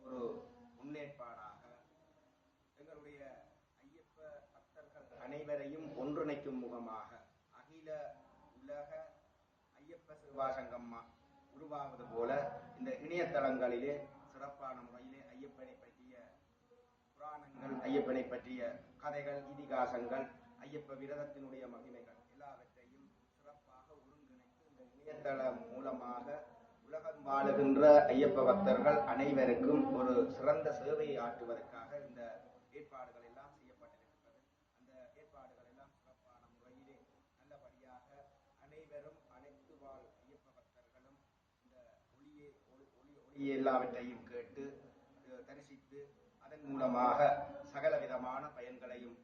ஒரு முன்னேற்பாடாக எங்களுடைய ஐயப்ப பக்தர்கள் அனைவரையும் ஒன்றிணைக்கும் முகமாக அகில உலக ஐயப்ப சேவா சங்கம் உருவாவது போல இந்த இணையதளங்களிலே சிறப்பான முறையிலே ஐயப்பனை பற்றிய புராணங்கள், ஐயப்பனை பற்றிய கதைகள், இதிகாசங்கள், ஐயப்ப விரதத்தினுடைய மகிமைகள் எல்லாவற்றையும் சிறப்பாக ஒருங்கிணைத்து இந்த இணையதளம் மூலமாக உலகம் வாழுகின்ற ஐயப்ப பக்தர்கள் அனைவருக்கும் ஒரு சிறந்த சேவையை ஆற்றுவதற்காக இந்த ஏற்பாடுகள் எல்லாம் செய்யப்பட்டிருக்கிறது. அந்த ஏற்பாடுகள் எல்லாம் சிறப்பான முறையிலே நல்லபடியாக அனைவரும் அனைத்து வாழ் ஐயப்ப பக்தர்களும் இந்த ஒளியை எல்லாவற்றையும் கேட்டு தரிசித்து அதன் மூலமாக சகல விதமான பயன்களையும்